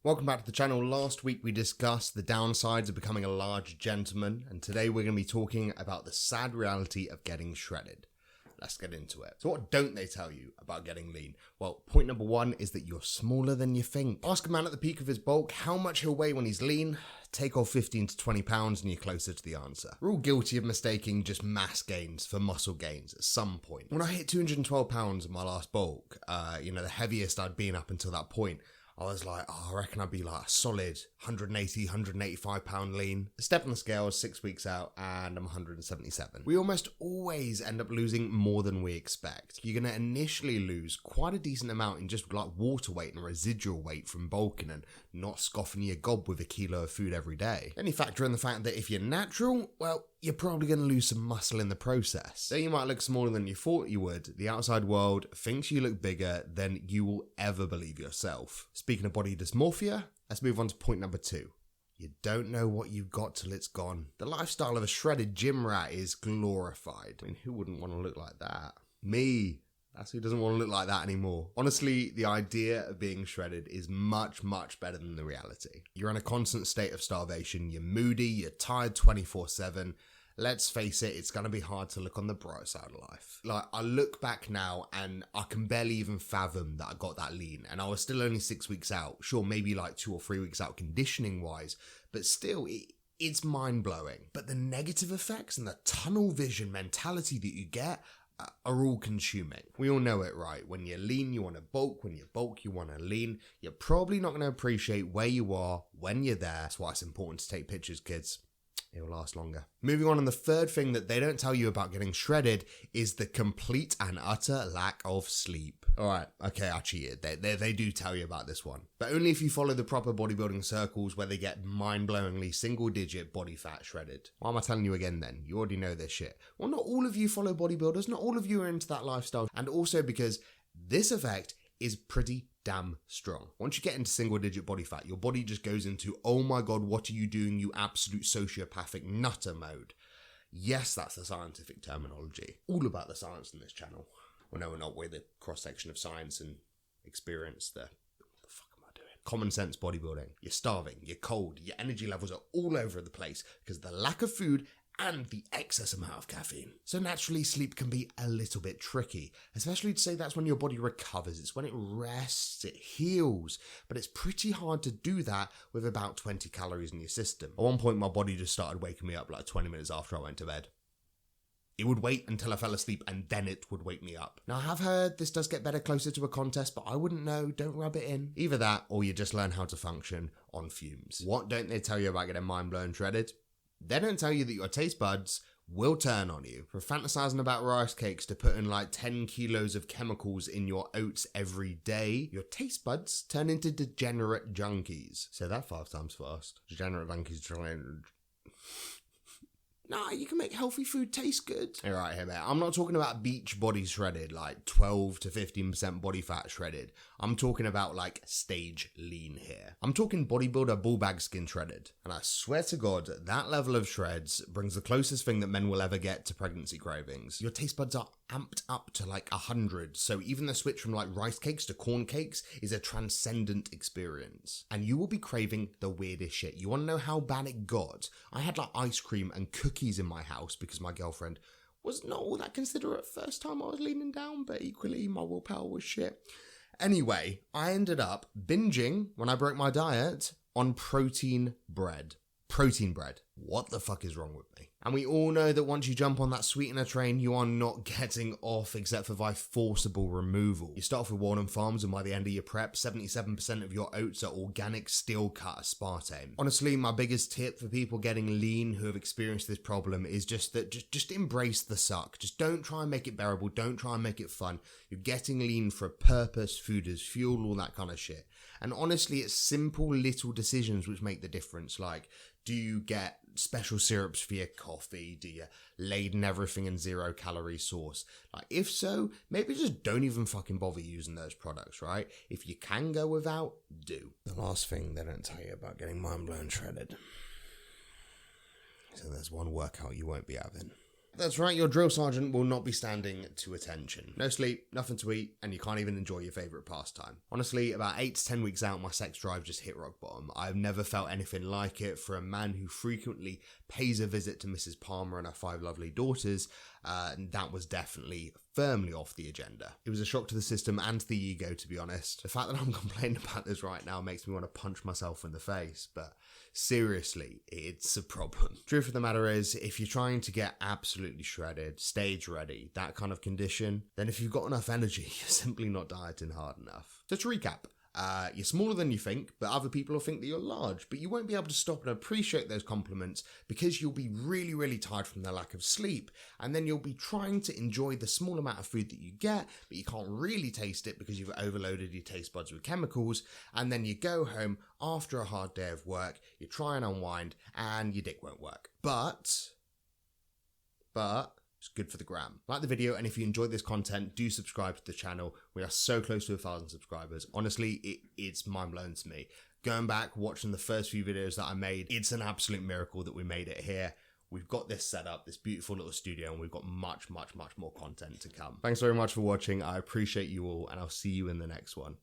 Welcome back to the channel. Last week we discussed the downsides of becoming a large gentleman, and today we're going to be talking about the sad reality of getting shredded. Let's get into it. So what don't they tell you about getting lean? Well, point number one is that you're smaller than you think. Ask a man at the peak of his bulk how much he'll weigh when he's lean. Take off 15 to 20 pounds and you're closer to the answer. We're all guilty of mistaking just mass gains for muscle gains at some point. When I hit 212 pounds in my last bulk, the heaviest I'd been up until that point, I was like, I reckon I'd be like a solid 180, 185 pound lean. A step on the scale, 6 weeks out, and I'm 177. We almost always end up losing more than we expect. You're going to initially lose quite a decent amount in just like water weight and residual weight from bulking and not scoffing your gob with a kilo of food every day. Then you factor in the fact that if you're natural, well, you're probably going to lose some muscle in the process. So you might look smaller than you thought you would. The outside world thinks you look bigger than you will ever believe yourself. Speaking of body dysmorphia, let's move on to point number two. You don't know what you've got till it's gone. The lifestyle of a shredded gym rat is glorified. I mean, who wouldn't want to look like that? Me. That's who doesn't want to look like that anymore. Honestly, the idea of being shredded is much, much better than the reality. You're in a constant state of starvation. You're moody. You're tired 24/7. Let's face it, it's going to be hard to look on the bright side of life. Like, I look back now and I can barely even fathom that I got that lean. And I was still only 6 weeks out. Sure, maybe like 2 or 3 weeks out conditioning wise. But still, it's mind-blowing. But the negative effects and the tunnel vision mentality that you get are all consuming. We all know it, right? When you're lean, you want to bulk. When you bulk, you want to lean. You're probably not going to appreciate where you are when you're there. That's why it's important to take pictures, kids. It'll last longer. Moving on, and the third thing that they don't tell you about getting shredded is the complete and utter lack of sleep. Alright, okay, I cheated. They do tell you about this one. But only if you follow the proper bodybuilding circles where they get mind-blowingly single-digit body fat shredded. Why am I telling you again then? You already know this shit. Well, not all of you follow bodybuilders. Not all of you are into that lifestyle. And also because this effect is pretty damn strong. Once you get into single digit body fat, your body just goes into, oh my god, what are you doing, you absolute sociopathic nutter mode. Yes, that's the scientific terminology. All about the science in this channel. Well, no, we're not. We're the cross-section of science and experience. What the fuck am I doing? Common sense bodybuilding. You're starving, you're cold, your energy levels are all over the place because of the lack of food and the excess amount of caffeine. So naturally, sleep can be a little bit tricky, especially to say that's when your body recovers. It's when it rests, it heals, but it's pretty hard to do that with about 20 calories in your system. At one point, my body just started waking me up like 20 minutes after I went to bed. It would wait until I fell asleep and then it would wake me up. Now, I have heard this does get better closer to a contest, but I wouldn't know. Don't rub it in. Either that or you just learn how to function on fumes. What don't they tell you about getting mind-blown shredded? They don't tell you that your taste buds will turn on you. From fantasizing about rice cakes to putting like 10 kilos of chemicals in your oats every day, your taste buds turn into degenerate junkies. Say that 5 times fast. Degenerate junkies. Nah, you can make healthy food taste good. Alright, here, mate. I'm not talking about beach body shredded, like 12 to 15% body fat shredded. I'm talking about like stage lean here. I'm talking bodybuilder bull bag skin shredded. And I swear to God, that level of shreds brings the closest thing that men will ever get to pregnancy cravings. Your taste buds are amped up to like 100. So even the switch from like rice cakes to corn cakes is a transcendent experience. And you will be craving the weirdest shit. You want to know how bad it got? I had like ice cream and cookies in my house because my girlfriend was not all that considerate first time I was leaning down, but equally my willpower was shit. Anyway, I ended up binging, when I broke my diet, on protein bread. Protein bread. What the fuck is wrong with me? And we all know that once you jump on that sweetener train, you are not getting off except for by forcible removal. You start off with Walden Farms, and by the end of your prep, 77% of your oats are organic steel cut aspartame. Honestly, my biggest tip for people getting lean who have experienced this problem is just embrace the suck. Just don't try and make it bearable. Don't try and make it fun. You're getting lean for a purpose, food as fuel, all that kind of shit. And honestly, it's simple little decisions which make the difference. Like, do you get special syrups for your coffee? Do you laden everything in 0 calorie sauce? Like, if so, maybe just don't even fucking bother using those products, right? If you can go without, do. The last thing they don't tell you about getting mind blown shredded. So there's one workout you won't be having. That's right, your drill sergeant will not be standing to attention. No sleep, nothing to eat, and you can't even enjoy your favourite pastime. Honestly, about 8 to 10 weeks out, my sex drive just hit rock bottom. I've never felt anything like it. For a man who frequently pays a visit to Mrs. Palmer and her 5 lovely daughters, that was definitely firmly off the agenda. It was a shock to the system and to the ego, to be honest. The fact that I'm complaining about this right now makes me want to punch myself in the face, but seriously, it's a problem. Truth of the matter is, if you're trying to get absolutely shredded, stage ready, that kind of condition, then if you've got enough energy, you're simply not dieting hard enough. So to recap, you're smaller than you think, but other people will think that you're large, but you won't be able to stop and appreciate those compliments because you'll be really, really tired from the lack of sleep, and then you'll be trying to enjoy the small amount of food that you get, but you can't really taste it because you've overloaded your taste buds with chemicals, and then you go home after a hard day of work, you try and unwind, and your dick won't work. But it's good for the gram. Like the video, and if you enjoyed this content, do subscribe to the channel. We are so close to 1,000 subscribers. Honestly, it's mind-blowing to me. Going back, watching the first few videos that I made, it's an absolute miracle that we made it here. We've got this set up, this beautiful little studio, and we've got much, much, much more content to come. Thanks very much for watching. I appreciate you all, and I'll see you in the next one.